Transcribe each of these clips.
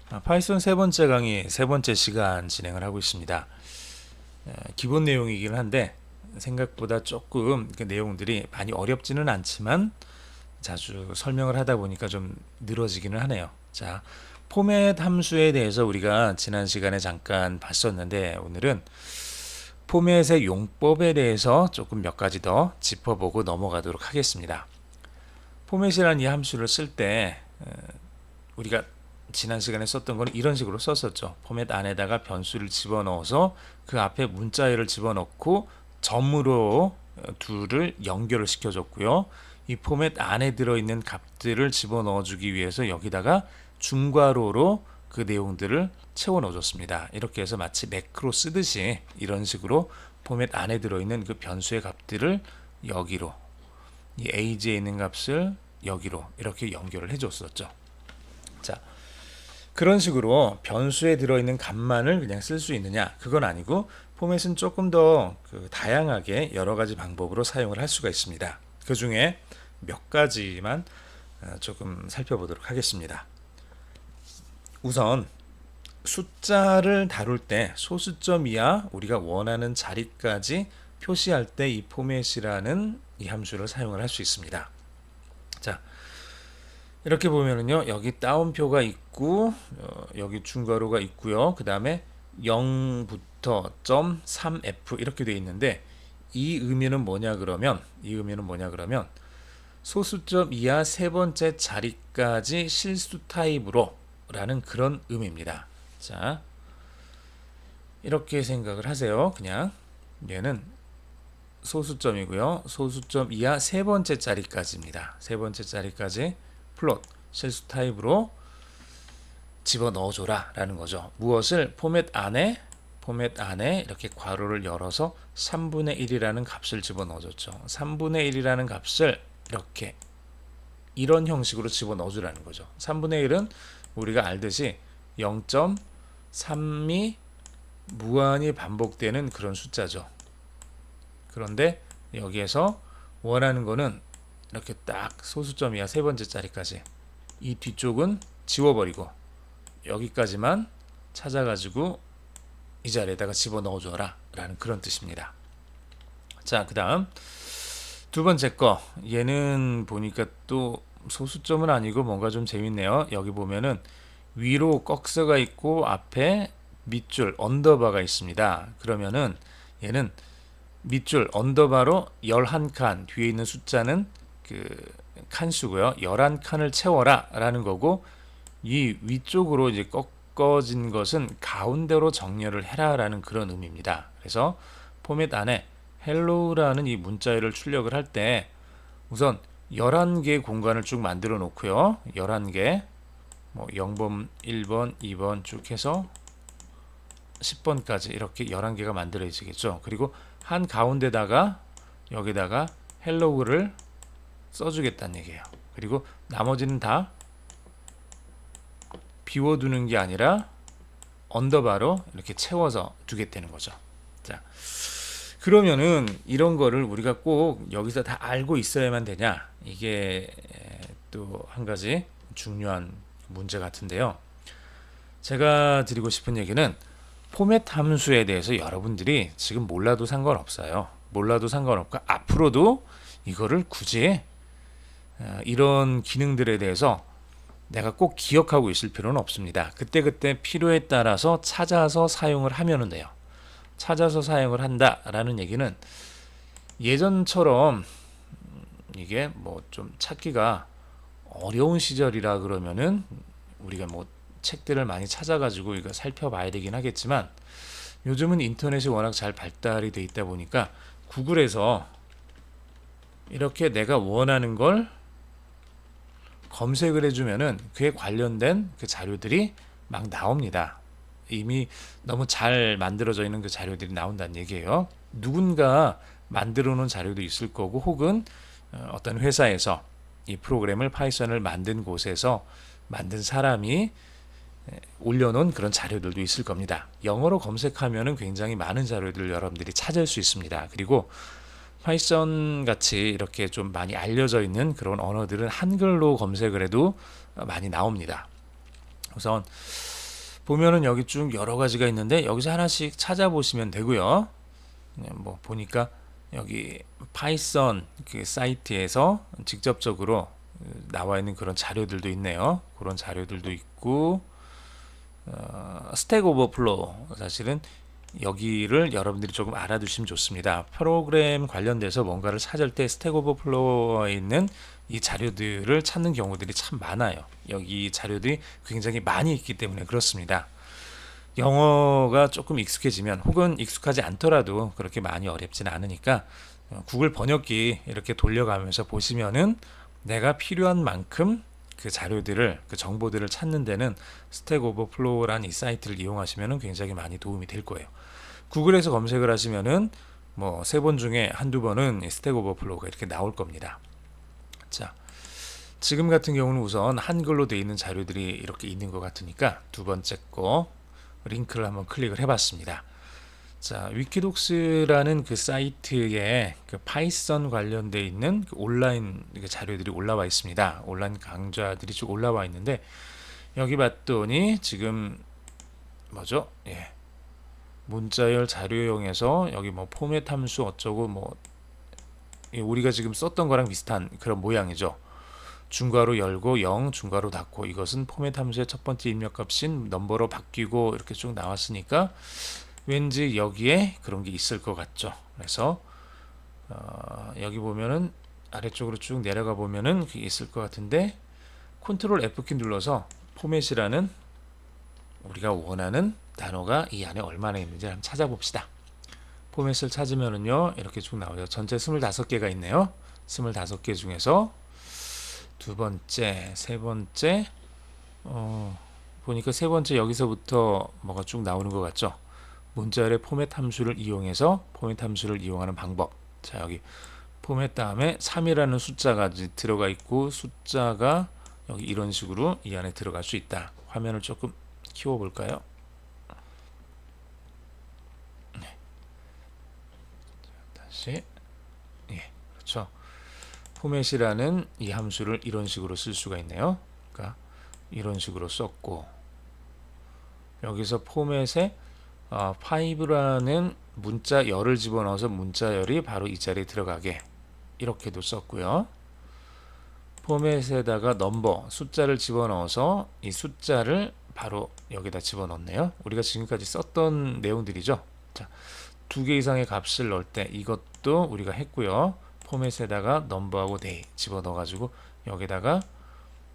파이썬 세 번째 강의 세 번째 시간 진행을 하고 있습니다. 기본 내용이긴 한데 생각보다 조금 그 내용들이 많이 어렵지는 않지만 자주 설명을 하다 보니까 좀 늘어지기는 하네요. 자, 포맷 함수에 대해서 우리가 지난 시간에 잠깐 봤었는데 오늘은 포맷의 용법에 대해서 조금 몇 가지 더 짚어보고 넘어가도록 하겠습니다. 포맷이라는 이 함수를 쓸 때 우리가 지난 시간에 썼던 거는 이런 식으로 썼었죠. 포맷 안에다가 변수를 집어넣어서 그 앞에 문자열을 집어넣고 점으로 둘을 연결을 시켜줬고요. 이 포맷 안에 들어있는 값들을 집어넣어주기 위해서 여기다가 중괄호로 그 내용들을 채워 넣어줬습니다. 이렇게 해서 마치 매크로 쓰듯이 이런 식으로 포맷 안에 들어있는 그 변수의 값들을 여기로, 이 a지에 있는 값을 여기로 이렇게 연결을 해줬었죠. 자, 그런 식으로 변수에 들어있는 값만을 그냥 쓸 수 있느냐? 그건 아니고 포맷은 조금 더 다양하게 여러 가지 방법으로 사용을 할 수가 있습니다. 그 중에 몇 가지만 조금 살펴보도록 하겠습니다. 우선 숫자를 다룰 때 소수점 이하 우리가 원하는 자리까지 표시할 때 이 포맷이라는 이 함수를 사용을 할 수 있습니다. 자, 이렇게 보면은요, 여기 따옴표가 있고 여기 중괄호가 있고요. 그 다음에 0부터 3f 이렇게 되어 있는데 이 의미는 뭐냐 그러면 소수점 이하 세 번째 자리까지 실수 타입으로 라는 그런 의미입니다. 자, 이렇게 생각을 하세요. 그냥 얘는 소수점이고요. 소수점 이하 세 번째 자리까지입니다. 세 번째 자리까지 플롯 실수 타입으로 집어넣어줘라 라는 거죠. 무엇을 포맷 안에 이렇게 괄호를 열어서 3분의 1이라는 값을 집어넣어줬죠. 3분의 1이라는 값을 이렇게 이런 형식으로 집어넣어주라는 거죠. 3분의 1은 우리가 알듯이 0.3이 무한히 반복되는 그런 숫자죠. 그런데 여기에서 원하는 거는 이렇게 딱 소수점 이하 세 번째 자리까지, 이 뒤쪽은 지워버리고 여기까지만 찾아가지고 이 자리에다가 집어넣어줘라 라는 그런 뜻입니다. 자, 그 다음 두 번째 거, 얘는 보니까 또 소수점은 아니고 뭔가 좀 재밌네요. 여기 보면은 위로 꺽쇠가 있고 앞에 밑줄 언더바가 있습니다. 그러면은 얘는 밑줄 언더바로 11칸, 뒤에 있는 숫자는 그 칸수고요. 11칸을 채워라 라는 거고, 이 위쪽으로 이제 꺾어진 것은 가운데로 정렬을 해라 라는 그런 의미입니다. 그래서 포맷 안에 hello라는 이 문자열을 출력을 할 때 우선 11개의 공간을 쭉 만들어 놓고요. 11개, 뭐 0번, 1번, 2번 쭉 해서 10번까지 이렇게 11개가 만들어지겠죠. 그리고 한 가운데다가 여기다가 hello를 써주겠다는 얘기예요. 그리고 나머지는 다 비워두는 게 아니라 언더바로 이렇게 채워서 두겠다는 거죠. 자, 그러면은 이런 거를 우리가 꼭 여기서 다 알고 있어야만 되냐? 이게 또 한 가지 중요한 문제 같은데요. 제가 드리고 싶은 얘기는 포맷 함수에 대해서 여러분들이 지금 몰라도 상관없어요. 몰라도 상관없고 앞으로도 이거를 굳이 이런 기능들에 대해서 내가 꼭 기억하고 있을 필요는 없습니다. 그때그때 필요에 따라서 찾아서 사용을 하면 돼요. 찾아서 사용을 한다라는 얘기는 예전처럼 이게 뭐 좀 찾기가 어려운 시절이라 그러면은 우리가 뭐 책들을 많이 찾아가지고 이거 살펴봐야 되긴 하겠지만 요즘은 인터넷이 워낙 잘 발달이 돼 있다 보니까 구글에서 이렇게 내가 원하는 걸 검색을 해주면은 그에 관련된 그 자료들이 막 나옵니다. 이미 너무 잘 만들어져 있는 그 자료들이 나온다는 얘기예요. 누군가 만들어 놓은 자료도 있을 거고 혹은 어떤 회사에서 이 프로그램을 파이썬을 만든 곳에서 만든 사람이 올려놓은 그런 자료들도 있을 겁니다. 영어로 검색하면은 굉장히 많은 자료들을 여러분들이 찾을 수 있습니다. 그리고 파이썬 같이 이렇게 좀 많이 알려져 있는 그런 언어들은 한글로 검색을 해도 많이 나옵니다. 우선 보면은 여기 쭉 여러 가지가 있는데 여기서 하나씩 찾아보시면 되고요. 뭐 보니까 여기 파이썬 그 사이트에서 직접적으로 나와 있는 그런 자료들도 있네요. 그런 자료들도 있고 스택 오버플로우 사실은 여기를 여러분들이 조금 알아두시면 좋습니다. 프로그램 관련돼서 뭔가를 찾을 때 스택 오버플로우에 있는 이 자료들을 찾는 경우들이 참 많아요. 여기 자료들이 굉장히 많이 있기 때문에 그렇습니다. 영어가 조금 익숙해지면 혹은 익숙하지 않더라도 그렇게 많이 어렵지는 않으니까 구글 번역기 이렇게 돌려가면서 보시면은 내가 필요한 만큼 그 자료들을 그 정보들을 찾는 데는 스택 오버플로우라는 이 사이트를 이용하시면은 굉장히 많이 도움이 될 거예요. 구글에서 검색을 하시면은 뭐 3번 중에 한두 번은 스택 오버플로우가 이렇게 나올 겁니다. 자, 지금 같은 경우는 우선 한글로 되어 있는 자료들이 이렇게 있는 것 같으니까 두 번째 거 링크를 한번 클릭을 해봤습니다. 자, 위키독스라는 그 사이트에 그 파이썬 관련되어 있는 그 온라인 자료들이 올라와 있습니다. 온라인 강좌들이 쭉 올라와 있는데 여기 봤더니 지금 뭐죠? 예. 문자열 자료용에서 여기 뭐 포맷 함수 어쩌고 뭐 우리가 지금 썼던 거랑 비슷한 그런 모양이죠. 중괄호 열고 0 중괄호 닫고 이것은 포맷 함수의 첫 번째 입력값인 넘버로 바뀌고 이렇게 쭉 나왔으니까 왠지 여기에 그런 게 있을 것 같죠. 그래서 여기 보면은 아래쪽으로 쭉 내려가 보면은 그게 있을 것 같은데 컨트롤 F키 눌러서 포맷이라는 우리가 원하는 단어가 이 안에 얼마나 있는지 한번 찾아봅시다. 포맷을 찾으면은요 이렇게 쭉 나오죠. 전체 25개가 있네요. 25개 중에서 두 번째, 세 번째 보니까 세 번째 여기서부터 뭐가 쭉 나오는 것 같죠. 문자열의 포맷 함수를 이용해서 포맷 함수를 이용하는 방법. 자, 여기 포맷 다음에 3이라는 숫자가 들어가 있고 숫자가 여기 이런 식으로 이 안에 들어갈 수 있다. 화면을 조금 키워 볼까요? 네. 다시 예, 그렇죠. 포맷이라는 이 함수를 이런 식으로 쓸 수가 있네요. 그러니까 이런 식으로 썼고 여기서 포맷에 5라는 문자열을 집어넣어서 문자열이 바로 이 자리에 들어가게 이렇게도 썼고요. 포맷에다가 넘버 숫자를 집어넣어서 이 숫자를 바로 여기다 집어넣네요. 우리가 지금까지 썼던 내용들이죠. 자, 2개 이상의 값을 넣을 때 이것도 우리가 했고요. 포맷에다가 넘버하고 day 집어넣어 가지고 여기다가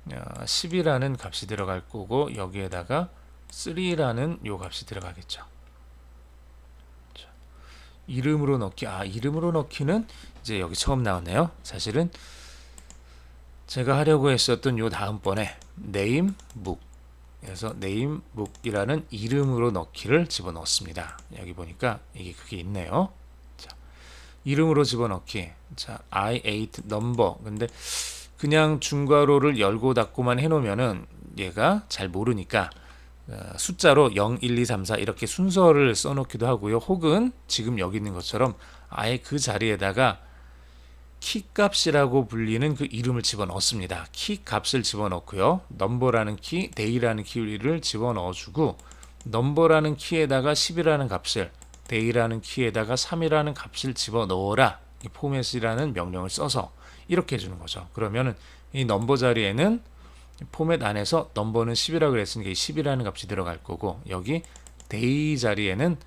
10이라는 값이 들어갈 거고 여기에다가 3라는 요 값이 들어가겠죠. 자, 이름으로 넣기. 이름으로 넣기는 이제 여기 처음 나왔네요. 사실은 제가 하려고 했었던 요 다음번에 name book 그래서 name book이라는 이름으로 넣기를 집어넣었습니다. 여기 보니까 이게 그게 있네요. 자, 이름으로 집어넣기. 자, I ate number. 근데 그냥 중괄호를 열고 닫고만 해놓으면은 얘가 잘 모르니까 숫자로 0, 1, 2, 3, 4 이렇게 순서를 써놓기도 하고요. 혹은 지금 여기 있는 것처럼 아예 그 자리에다가 키 값이라고 불리는 그 이름을 집어넣습니다. 키 값을 집어넣고요. 넘버라는 키, day라는 키를 집어넣어주고 넘버라는 키에다가 10이라는 값을 day라는 키에다가 3이라는 값을 집어넣어라. 이 포맷이라는 명령을 써서 이렇게 해주는 거죠. 그러면은 이 넘버 자리에는 포맷 안에서 넘버는 10이라고 그랬으니까 이 10이라는 값이 들어갈 거고 여기 day 자리에는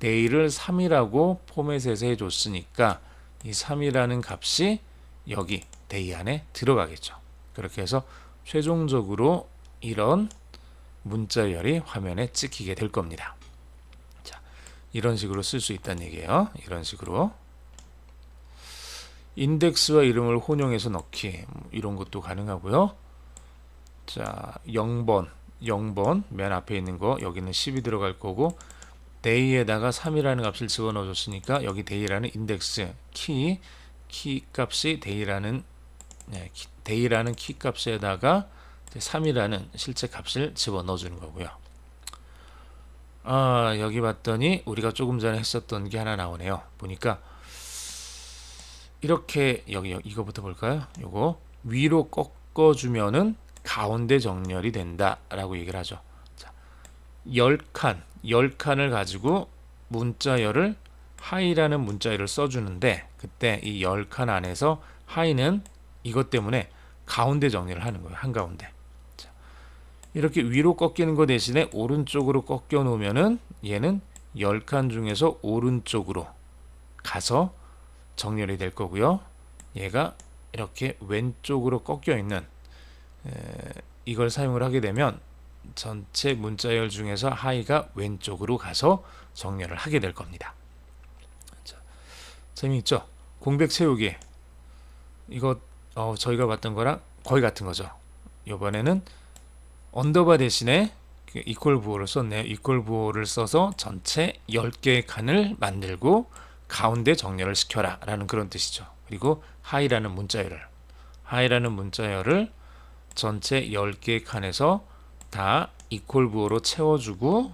day를 3이라고 포맷에서 해줬으니까 이 3이라는 값이 여기 day 안에 들어가겠죠. 그렇게 해서 최종적으로 이런 문자열이 화면에 찍히게 될 겁니다. 자, 이런 식으로 쓸 수 있다는 얘기예요. 이런 식으로 인덱스와 이름을 혼용해서 넣기 이런 것도 가능하고요. 자, 0번 맨 앞에 있는 거 여기는 10이 들어갈 거고 day에다가 3이라는 값을 집어넣어 줬으니까 여기 day라는 인덱스 키 값이 day라는 키 값에다가 3이라는 실제 값을 집어넣어 주는 거고요. 여기 봤더니 우리가 조금 전에 했었던 게 하나 나오네요. 보니까 이렇게 여기 이거부터 볼까요? 요거 위로 꺾어 주면은 가운데 정렬이 된다 라고 얘기를 하죠. 자, 10칸을 가지고 문자열을 하이라는 문자열을 써주는데 그때 이 10칸 안에서 하이는 이것 때문에 가운데 정리를 하는 거예요. 한가운데. 자, 이렇게 위로 꺾이는 거 대신에 오른쪽으로 꺾여 놓으면은 얘는 10칸 중에서 오른쪽으로 가서 정렬이 될 거고요. 얘가 이렇게 왼쪽으로 꺾여 있는 이걸 사용을 하게 되면 전체 문자열 중에서 하이가 왼쪽으로 가서 정렬을 하게 될 겁니다. 자, 재미있죠? 공백 채우기 이거 저희가 봤던 거랑 거의 같은 거죠. 이번에는 언더바 대신에 이퀄 부호를 썼네요. 이퀄 부호를 써서 전체 10개의 칸을 만들고 가운데 정렬을 시켜라 라는 그런 뜻이죠. 그리고 하이라는 문자열을 전체 10개의 칸에서 다 이퀄 부호로 채워주고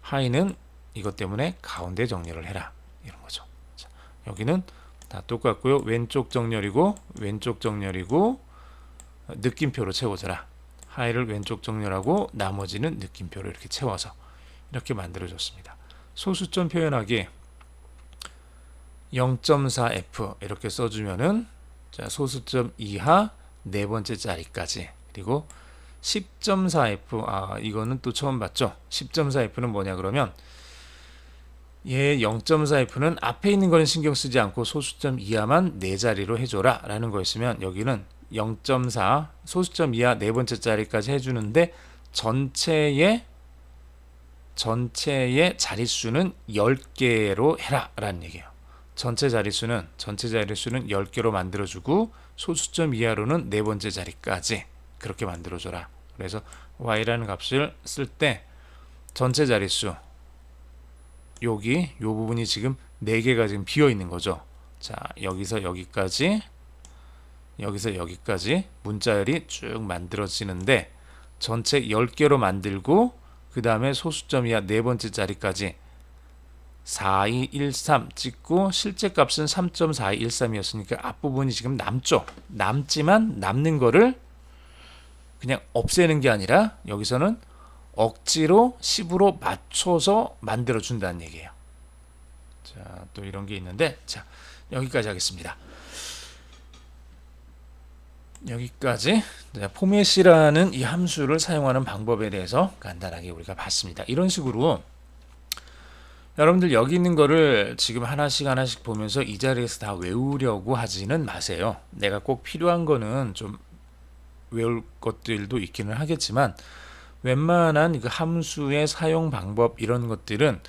하이는 이것 때문에 가운데 정렬을 해라 이런 거죠. 자, 여기는 다 똑같고요. 왼쪽 정렬이고 느낌표로 채워줘라. 하이를 왼쪽 정렬하고 나머지는 느낌표로 이렇게 채워서 이렇게 만들어줬습니다. 소수점 표현하기 0.4f 이렇게 써주면은 자, 소수점 이하 네 번째 자리까지 그리고 10.4f 이거는 또 처음 봤죠. 10.4f는 뭐냐 그러면 얘 0.4f는 앞에 있는 거는 신경 쓰지 않고 소수점 이하만 네 자리로 해줘라 라는 거였으면 여기는 0.4 소수점 이하 네 번째 자리까지 해주는데 전체의 자릿수는 10개로 해라 라는 얘기예요. 전체 자릿수는 10개로 만들어주고 소수점 이하로는 네 번째 자리까지 그렇게 만들어줘라. 그래서 y라는 값을 쓸 때 전체 자릿수 여기 요 부분이 지금 4개가 지금 비어 있는 거죠. 자, 여기서 여기까지 문자열이 쭉 만들어지는데 전체 10개로 만들고 그 다음에 소수점 이하 네 번째 자리까지 4213 찍고 실제 값은 3.4213이었으니까 앞부분이 지금 남지만 남는 거를 그냥 없애는 게 아니라 여기서는 억지로 10으로 맞춰서 만들어 준다는 얘기예요. 자, 또 이런 게 있는데 자, 여기까지 하겠습니다. 여기까지 포맷이라는 이 함수를 사용하는 방법에 대해서 간단하게 우리가 봤습니다. 이런 식으로 여러분들 여기 있는 거를 지금 하나씩 보면서 이 자리에서 다 외우려고 하지는 마세요. 내가 꼭 필요한 거는 좀 외울 것들도 있기는 하겠지만 웬만한 그 함수의 사용 방법 이런 것들은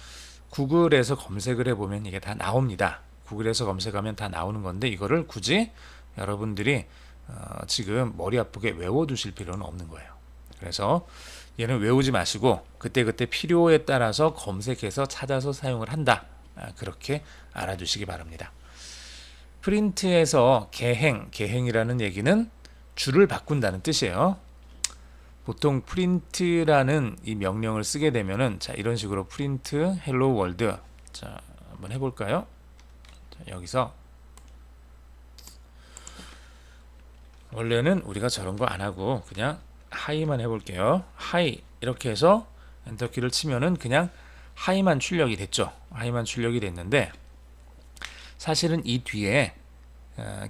구글에서 검색을 해보면 이게 다 나옵니다. 구글에서 검색하면 다 나오는 건데 이거를 굳이 여러분들이 지금 머리 아프게 외워두실 필요는 없는 거예요. 그래서 얘는 외우지 마시고 그때그때 필요에 따라서 검색해서 찾아서 사용을 한다. 그렇게 알아두시기 바랍니다. 프린트에서 개행이라는 얘기는 줄을 바꾼다는 뜻이에요. 보통 프린트라는 이 명령을 쓰게 되면은 자, 이런 식으로 프린트 헬로 월드 자, 한번 해볼까요? 자, 여기서 원래는 우리가 저런 거 안 하고 그냥 하이만 해볼게요. 하이 이렇게 해서 엔터키를 치면은 그냥 하이만 출력이 됐죠. 하이만 출력이 됐는데 사실은 이 뒤에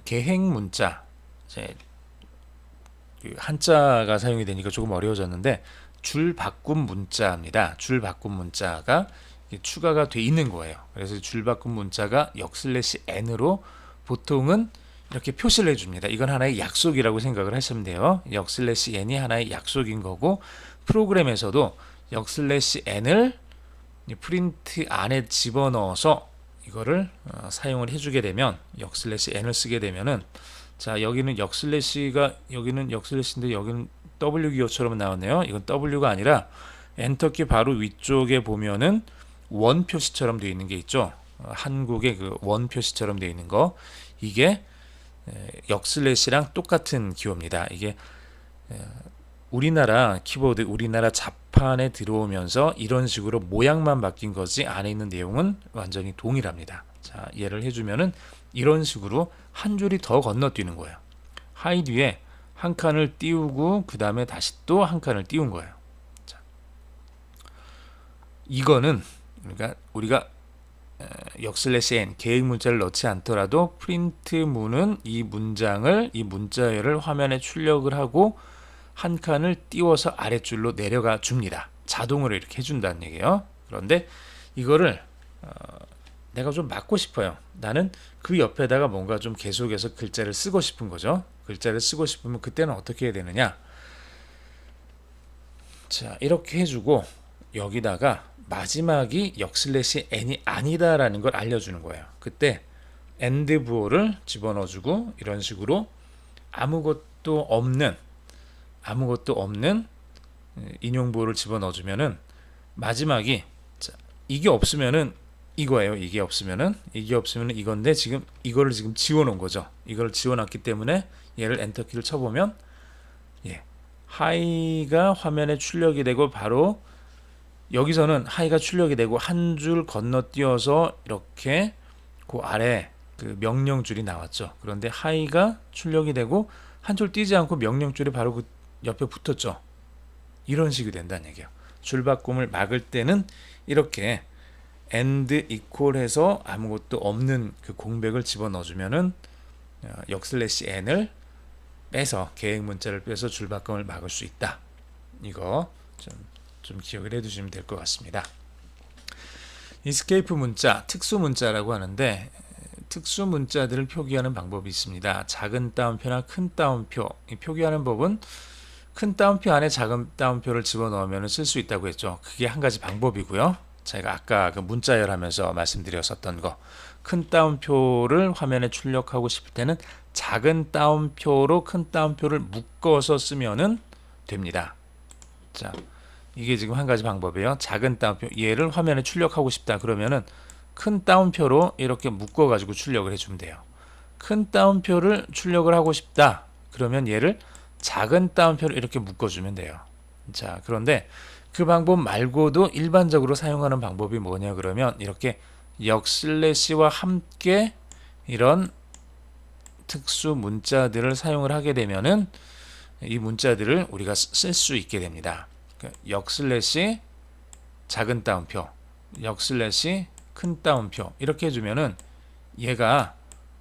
개행 문자 이제 한자가 사용이 되니까 조금 어려워졌는데 줄 바꿈 문자입니다. 줄 바꿈 문자가 추가가 돼 있는 거예요. 그래서 줄 바꿈 문자가 역/n으로 보통은 이렇게 표시를 해줍니다. 이건 하나의 약속이라고 생각을 하시면 돼요. 역/n이 하나의 약속인 거고 프로그램에서도 역/n을 프린트 안에 집어넣어서 이거를 사용을 해주게 되면 역/n을 쓰게 되면은 자, 여기는 역/가 여기는 역/인데 여기는 W 기호처럼 나왔네요. 이건 W가 아니라 엔터키 바로 위쪽에 보면은 원 표시처럼 되어 있는 게 있죠. 한국의 그 원 표시처럼 되어 있는 거 이게 역/랑 똑같은 기호입니다. 이게 우리나라 키보드, 우리나라 자판에 들어오면서 이런 식으로 모양만 바뀐 거지 안에 있는 내용은 완전히 동일합니다. 자, 예를 해주면은 이런 식으로 한 줄이 더 건너뛰는 거예요. 하이 뒤에 한 칸을 띄우고 그 다음에 다시 또 한 칸을 띄운 거예요. 자, 이거는 그러니까 우리가 역슬래시 n 계획 문자를 넣지 않더라도 프린트 문은 이 문장을 이 문자열을 화면에 출력을 하고 한 칸을 띄워서 아랫줄로 내려가 줍니다. 자동으로 이렇게 해준다는 얘기예요. 그런데 이거를 내가 좀 막고 싶어요. 나는 그 옆에다가 뭔가 좀 계속해서 글자를 쓰고 싶은 거죠. 글자를 쓰고 싶으면 그때는 어떻게 해야 되느냐? 자, 이렇게 해주고 여기다가 마지막이 역슬래시 n이 아니다라는 걸 알려주는 거예요. 그때 and 부호를 집어넣어주고 이런 식으로 아무것도 없는 인용 부호를 집어넣어주면은 마지막이 자, 이게 없으면은 이거예요. 이게 없으면은 이건데 지금 이거를 지금 지워놓은 거죠. 이걸 지워놨기 때문에 얘를 엔터키를 쳐보면 예, 하이가 화면에 출력이 되고 바로 여기서는 하이가 출력이 되고 한 줄 건너뛰어서 이렇게 그 아래 그 명령줄이 나왔죠. 그런데 하이가 출력이 되고 한 줄 띄지 않고 명령줄이 바로 그 옆에 붙었죠. 이런 식이 된다는 얘기예요. 줄바꿈을 막을 때는 이렇게 and equal 해서 아무것도 없는 그 공백을 집어넣어주면은 역슬래시 n을 빼서 계획 문자를 빼서 줄바꿈을 막을 수 있다. 이거 좀 기억을 해두시면 될 것 같습니다. escape 문자, 특수 문자라고 하는데 특수 문자들을 표기하는 방법이 있습니다. 작은 따옴표나 큰 따옴표, 이 표기하는 법은 큰 따옴표 안에 작은 따옴표를 집어넣으면 쓸 수 있다고 했죠. 그게 한 가지 방법이고요. 제가 아까 그 문자열 하면서 말씀드렸었던 거, 큰 따옴표를 화면에 출력하고 싶을 때는 작은 따옴표로 큰 따옴표를 묶어서 쓰면은 됩니다. 자, 이게 지금 한 가지 방법이에요. 작은 따옴표, 얘를 화면에 출력하고 싶다 그러면은 큰 따옴표로 이렇게 묶어 가지고 출력을 해주면 돼요. 큰 따옴표를 출력을 하고 싶다 그러면 얘를 작은 따옴표로 이렇게 묶어주면 돼요. 자, 그런데 그 방법 말고도 일반적으로 사용하는 방법이 뭐냐 그러면 이렇게 역슬래시와 함께 이런 특수 문자들을 사용을 하게 되면은 이 문자들을 우리가 쓸 수 있게 됩니다. 역슬래시 작은 따옴표, 역슬래시 큰 따옴표 이렇게 해주면은 얘가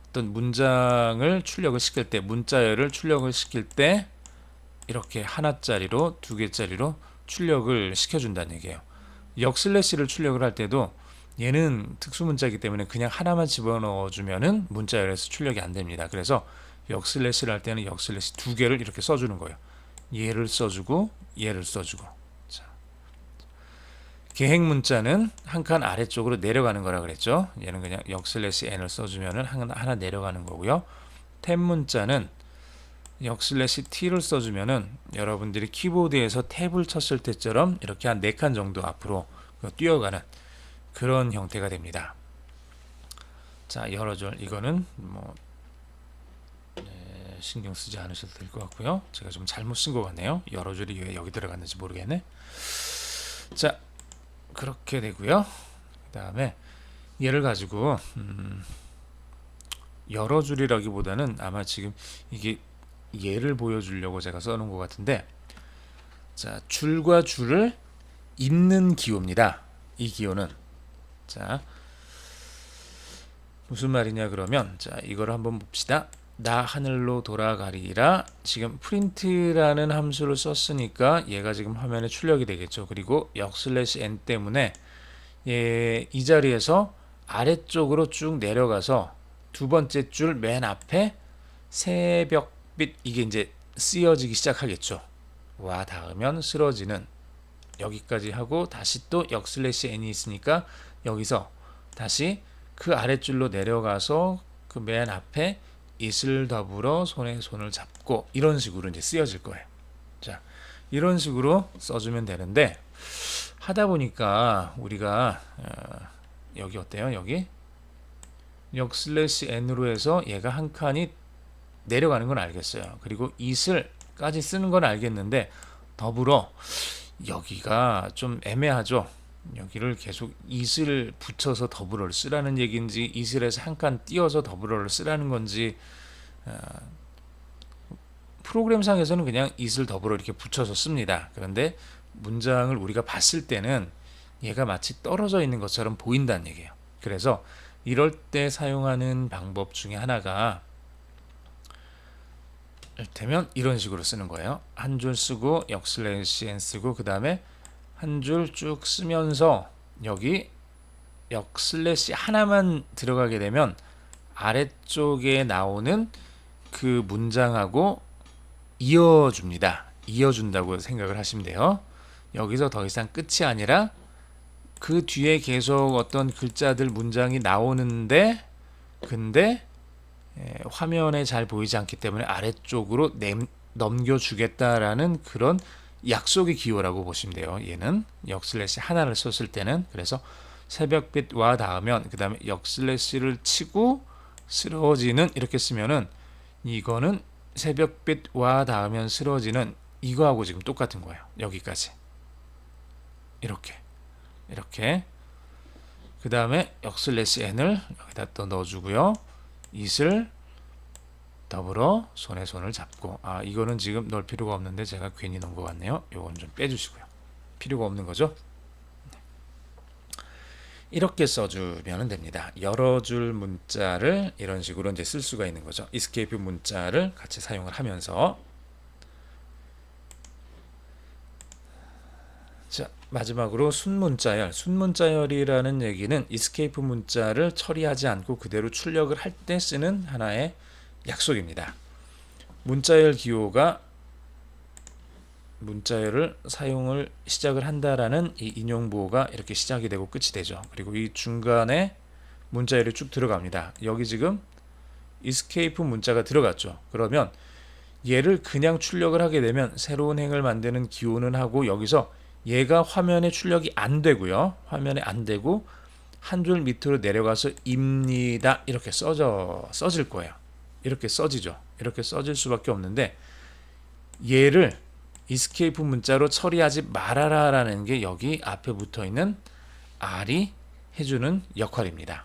어떤 문장을 출력을 시킬 때 문자열을 출력을 시킬 때 이렇게 하나짜리로 두 개짜리로 출력을 시켜준다는 얘기예요. 역슬래시를 출력을 할 때도 얘는 특수문자이기 때문에 그냥 하나만 집어넣어주면은 문자열에서 출력이 안 됩니다. 그래서 역슬래시를 할 때는 역슬래시 두 개를 이렇게 써주는 거예요. 얘를 써주고 얘를 써주고. 자, 계획 문자는 한 칸 아래쪽으로 내려가는 거라 그랬죠. 얘는 그냥 역슬래시 n을 써주면은 하나 내려가는 거고요. 탭 문자는 역슬래시 t를 써주면은 여러분들이 키보드에서 탭을 쳤을 때처럼 이렇게 한 4칸 정도 앞으로 뛰어가는 그런 형태가 됩니다. 자, 여러 줄 이거는 뭐 신경 쓰지 않으셔도 될 것 같고요. 제가 좀 잘못 쓴 것 같네요. 여러 줄이 왜 여기 들어갔는지 모르겠네. 자, 그렇게 되고요. 그 다음에 얘를 가지고 여러 줄이라기보다는 아마 지금 이게 얘를 보여주려고 제가 써놓은 것 같은데, 자, 줄과 줄을 잇는 기호입니다. 이 기호는 자 무슨 말이냐 그러면 자 이걸 한번 봅시다. 나 하늘로 돌아가리라. 지금 프린트라는 함수를 썼으니까 얘가 지금 화면에 출력이 되겠죠. 그리고 역슬래시 n 때문에 이 자리에서 아래쪽으로 쭉 내려가서 두 번째 줄 맨 앞에 새벽빛 이게 이제 쓰여지기 시작하겠죠. 와 닿으면 쓰러지는 여기까지 하고 다시 또 역슬래시 n이 있으니까 여기서 다시 그 아랫줄로 내려가서 그 맨 앞에 it을 더불어 손에 손을 잡고 이런 식으로 이제 쓰여질 거예요. 자, 이런 식으로 써주면 되는데 하다 보니까 우리가 여기 어때요? 여기 역슬래시 n으로 해서 얘가 한 칸이 내려가는 건 알겠어요. 그리고 it을까지 쓰는 건 알겠는데 더불어 여기가 좀 애매하죠. 여기를 계속 it을 붙여서 더불어를 쓰라는 얘기인지 it을 해서 한 칸 띄어서 더불어를 쓰라는 건지 프로그램상에서는 그냥 it을 더불어 이렇게 붙여서 씁니다. 그런데 문장을 우리가 봤을 때는 얘가 마치 떨어져 있는 것처럼 보인다는 얘기예요. 그래서 이럴 때 사용하는 방법 중에 하나가 이를테면 이런 식으로 쓰는 거예요. 한 줄 쓰고 역슬래시 쓰고 그 다음에 한 줄 쭉 쓰면서 여기 역슬래시 하나만 들어가게 되면 아래쪽에 나오는 그 문장하고 이어줍니다. 이어준다고 생각을 하시면 돼요. 여기서 더 이상 끝이 아니라 그 뒤에 계속 어떤 글자들 문장이 나오는데 근데 화면에 잘 보이지 않기 때문에 아래쪽으로 넘겨주겠다라는 그런 약속의 기호라고 보시면 돼요. 얘는 역슬래시 하나를 썼을 때는. 그래서 새벽빛 와 닿으면 그 다음에 역슬래시를 치고 쓰러지는 이렇게 쓰면은 이거는 새벽빛 와 닿으면 쓰러지는 이거하고 지금 똑같은 거예요. 여기까지 이렇게 그 다음에 역슬래시 n을 여기다 또 넣어주고요. it을 더불어 손에 손을 잡고 이거는 지금 넣을 필요가 없는데 제가 괜히 넣은 것 같네요. 요건 좀 빼주시고요. 필요가 없는 거죠. 이렇게 써주면 됩니다. 여러 줄 문자를 이런 식으로 이제 쓸 수가 있는 거죠. escape 문자를 같이 사용을 하면서 자 마지막으로 순문자열. 순문자열이라는 얘기는 escape 문자를 처리하지 않고 그대로 출력을 할 때 쓰는 하나의 약속입니다. 문자열 기호가 문자열을 사용을 시작을 한다라는 이 인용보호가 이렇게 시작이 되고 끝이 되죠. 그리고 이 중간에 문자열이 쭉 들어갑니다. 여기 지금 escape 문자가 들어갔죠. 그러면 얘를 그냥 출력을 하게 되면 새로운 행을 만드는 기호는 하고 여기서 얘가 화면에 출력이 안 되고요. 화면에 안 되고 한 줄 밑으로 내려가서 입니다. 이렇게 써질 거예요. 이렇게 써지죠. 이렇게 써질 수밖에 없는데 얘를 escape 문자로 처리하지 말아라 라는 게 여기 앞에 붙어 있는 R이 해주는 역할입니다.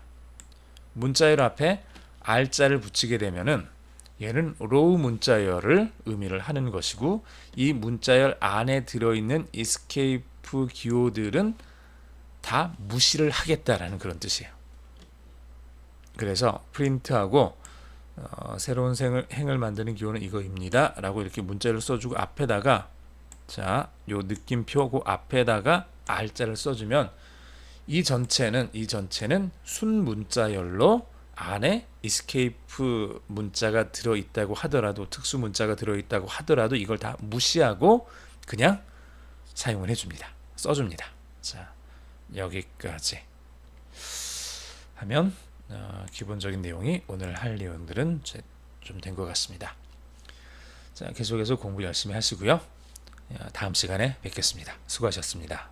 문자열 앞에 R자를 붙이게 되면은 얘는 row 문자열을 의미를 하는 것이고 이 문자열 안에 들어있는 escape 기호들은 다 무시를 하겠다라는 그런 뜻이에요. 그래서 프린트하고 새로운 행을 만드는 기호는 이거입니다 라고 이렇게 문자를 써주고 앞에다가 자, 요 느낌표 그 앞에다가 R자를 써주면 이 전체는 순문자열로 안에 escape 문자가 들어있다고 하더라도 특수 문자가 들어있다고 하더라도 이걸 다 무시하고 그냥 사용을 해줍니다. 써줍니다. 자, 여기까지 하면 기본적인 내용이 오늘 할 내용들은 좀 된 것 같습니다. 자, 계속해서 공부 열심히 하시고요. 다음 시간에 뵙겠습니다. 수고하셨습니다.